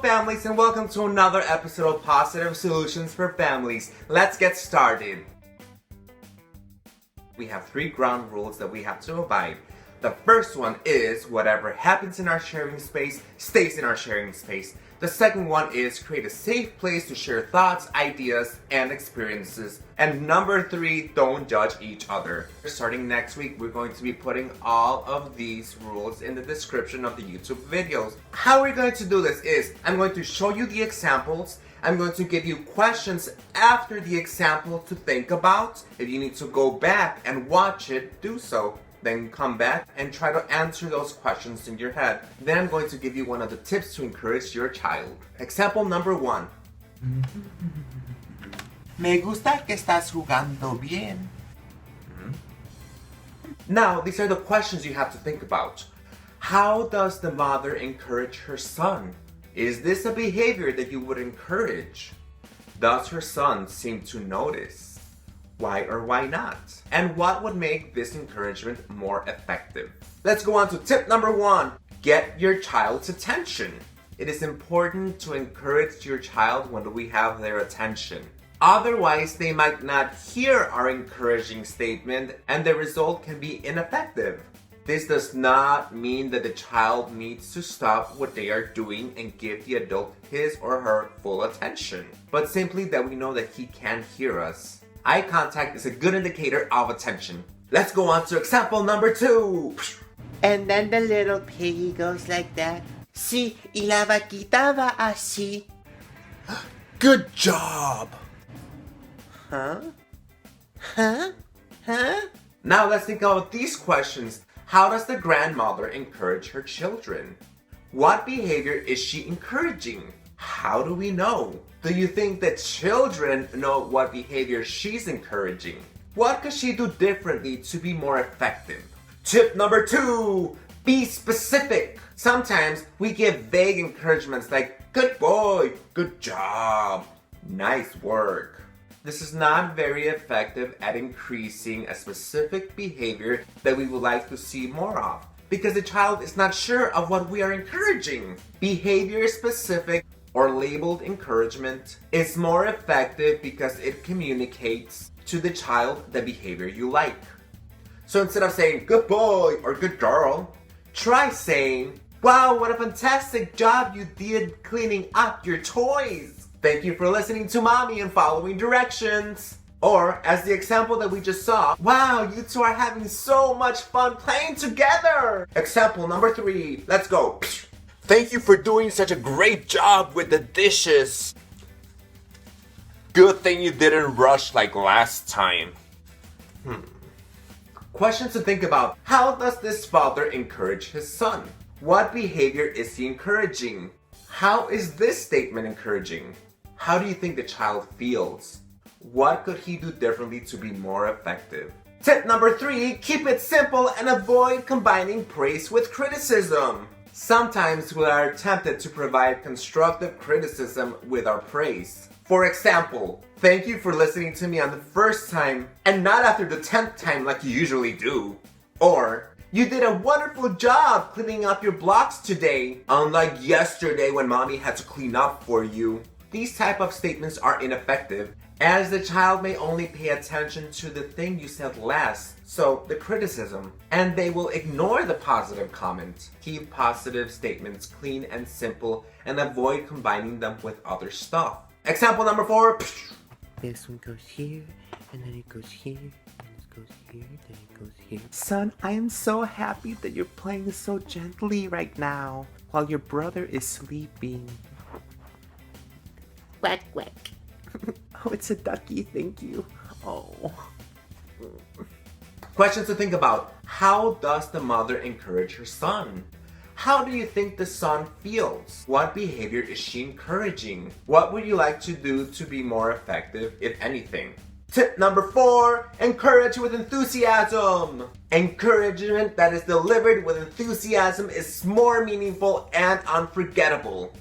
families, and welcome to another episode of Positive Solutions for Families. Let's get started. We have 3 ground rules that we have to abide. The first one is whatever happens in our sharing space stays in our sharing space. The second one is create a safe place to share thoughts, ideas, and experiences. And number 3, don't judge each other. Starting next week, we're going to be putting all of these rules in the description of the YouTube videos. How we're going to do this is, I'm going to show you the examples. I'm going to give you questions after the example to think about. If you need to go back and watch it, do so. Then come back and try to answer those questions in your head. Then I'm going to give you one of the tips to encourage your child. Example number 1. Me gusta que estás jugando bien. Now, these are the questions you have to think about. How does the mother encourage her son? Is this a behavior that you would encourage? Does her son seem to notice? Why or why not? And what would make this encouragement more effective? Let's go on to tip number 1. Get your child's attention. It is important to encourage your child when we have their attention. Otherwise, they might not hear our encouraging statement and the result can be ineffective. This does not mean that the child needs to stop what they are doing and give the adult his or her full attention, but simply that we know that he can hear us. Eye contact is a good indicator of attention. Let's go on to example number 2. And then the little piggy goes like that. Sí, y la vaquita va así. Good job! Huh? Now let's think about these questions. How does the grandmother encourage her children? What behavior is she encouraging? How do we know? Do you think that children know what behavior she's encouraging? What could she do differently to be more effective? Tip number 2, be specific. Sometimes we give vague encouragements like, good boy, good job, nice work. This is not very effective at increasing a specific behavior that we would like to see more of, because the child is not sure of what we are encouraging. Behavior-specific or labeled encouragement is more effective because it communicates to the child the behavior you like. So instead of saying, good boy or good girl, try saying, wow, what a fantastic job you did cleaning up your toys. Thank you for listening to mommy and following directions. Or, as the example that we just saw, wow, you two are having so much fun playing together. Example number 3, let's go. Thank you for doing such a great job with the dishes. Good thing you didn't rush like last time. Questions to think about. How does this father encourage his son? What behavior is he encouraging? How is this statement encouraging? How do you think the child feels? What could he do differently to be more effective? Tip number 3, keep it simple and avoid combining praise with criticism. Sometimes we are tempted to provide constructive criticism with our praise. For example, thank you for listening to me on the first time and not after the 10th time like you usually do. Or, you did a wonderful job cleaning up your blocks today, unlike yesterday when mommy had to clean up for you. These type of statements are ineffective, as the child may only pay attention to the thing you said last, so the criticism, and they will ignore the positive comment. Keep positive statements clean and simple and avoid combining them with other stuff. Example number 4. This one goes here, and then it goes here, and it goes here, then it goes here. Son, I am so happy that you're playing so gently right now while your brother is sleeping. Quack, quack. Oh, it's a ducky, thank you. Oh. Questions to think about. How does the mother encourage her son? How do you think the son feels? What behavior is she encouraging? What would you like to do to be more effective, if anything? Tip number 4, encourage with enthusiasm. Encouragement that is delivered with enthusiasm is more meaningful and unforgettable.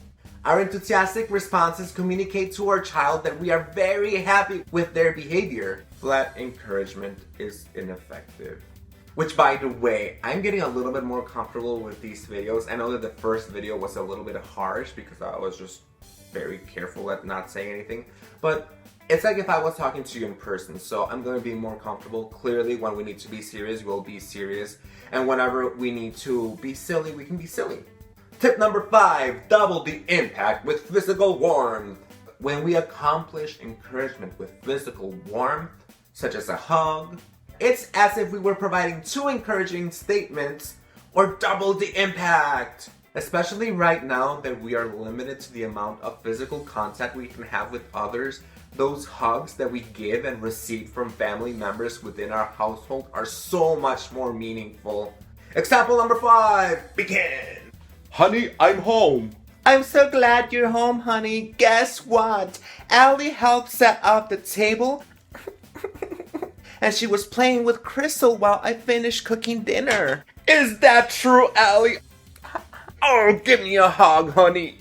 Our enthusiastic responses communicate to our child that we are very happy with their behavior. Flat encouragement is ineffective. Which, by the way, I'm getting a little bit more comfortable with these videos. I know that the first video was a little bit harsh because I was just very careful at not saying anything. But it's like if I was talking to you in person, so I'm going to be more comfortable. Clearly, when we need to be serious, we'll be serious. And whenever we need to be silly, we can be silly. Tip number 5, double the impact with physical warmth. When we accomplish encouragement with physical warmth, such as a hug, it's as if we were providing 2 encouraging statements or double the impact. Especially right now that we are limited to the amount of physical contact we can have with others, those hugs that we give and receive from family members within our household are so much more meaningful. Example number 5, begin. Honey, I'm home. I'm so glad you're home, honey. Guess what? Allie helped set up the table and she was playing with Crystal while I finished cooking dinner. Is that true, Allie? Oh, give me a hug, honey.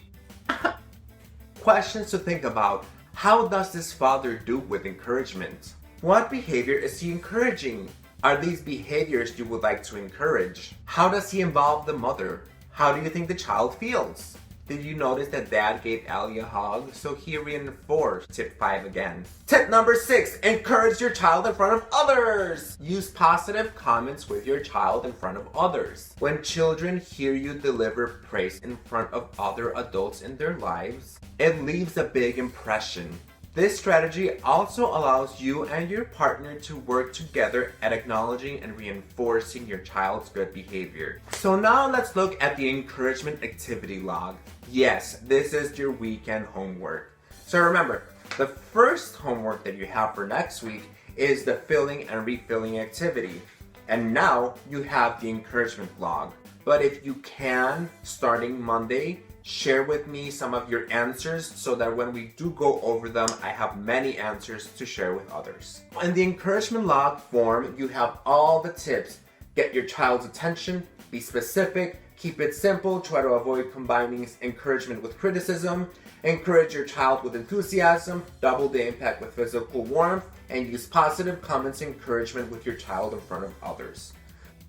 Questions to think about. How does this father do with encouragement? What behavior is he encouraging? Are these behaviors you would like to encourage? How does he involve the mother? How do you think the child feels? Did you notice that Dad gave Allie a hug? So he reinforced tip 5 again. Tip number 6, encourage your child in front of others. Use positive comments with your child in front of others. When children hear you deliver praise in front of other adults in their lives, it leaves a big impression. This strategy also allows you and your partner to work together at acknowledging and reinforcing your child's good behavior. So now let's look at the encouragement activity log. Yes, this is your weekend homework. So remember, the first homework that you have for next week is the filling and refilling activity. And now you have the encouragement log. But if you can, starting Monday, share with me some of your answers so that when we do go over them, I have many answers to share with others. In the encouragement log form, you have all the tips. Get your child's attention, be specific, keep it simple, try to avoid combining encouragement with criticism, encourage your child with enthusiasm, double the impact with physical warmth, and use positive comments and encouragement with your child in front of others.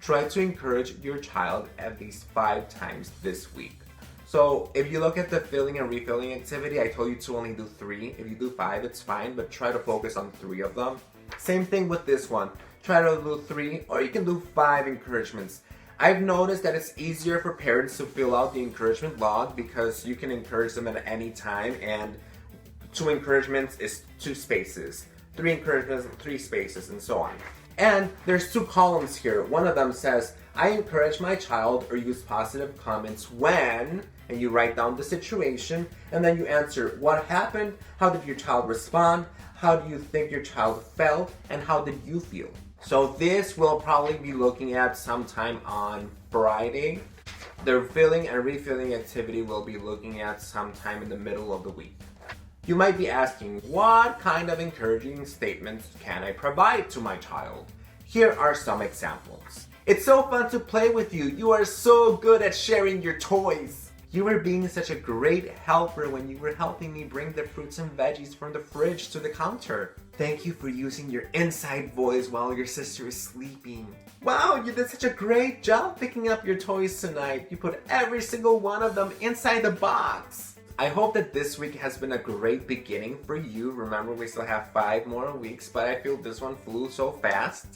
Try to encourage your child at least 5 times this week. So if you look at the filling and refilling activity, I told you to only do 3. If you do 5, it's fine, but try to focus on 3 of them. Same thing with this one. Try to do 3, or you can do 5 encouragements. I've noticed that it's easier for parents to fill out the encouragement log because you can encourage them at any time, and 2 encouragements is 2 spaces. 3 encouragements, 3 spaces, and so on. And there's 2 columns here. One of them says, I encourage my child or use positive comments when, and you write down the situation, and then you answer what happened, how did your child respond, how do you think your child felt, and how did you feel? So this we'll probably be looking at sometime on Friday. The filling and refilling activity we'll be looking at sometime in the middle of the week. You might be asking, what kind of encouraging statements can I provide to my child? Here are some examples. It's so fun to play with you. You are so good at sharing your toys. You were being such a great helper when you were helping me bring the fruits and veggies from the fridge to the counter. Thank you for using your inside voice while your sister is sleeping. Wow, you did such a great job picking up your toys tonight. You put every single one of them inside the box. I hope that this week has been a great beginning for you. Remember, we still have 5 more weeks, but I feel this one flew so fast.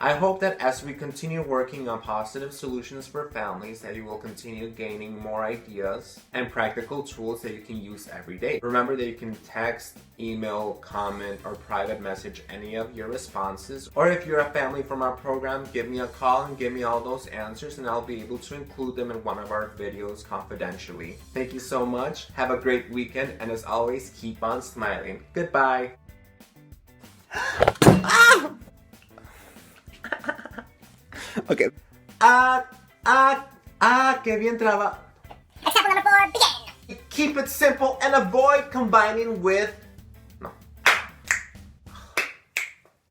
I hope that as we continue working on positive solutions for families, that you will continue gaining more ideas and practical tools that you can use every day. Remember that you can text, email, comment, or private message any of your responses. Or if you're a family from our program, give me a call and give me all those answers, and I'll be able to include them in one of our videos confidentially. Thank you so much. Have a great weekend, and as always, keep on smiling. Goodbye. Okay. Que bien traba. Example number 4, begin. Keep it simple and avoid combining with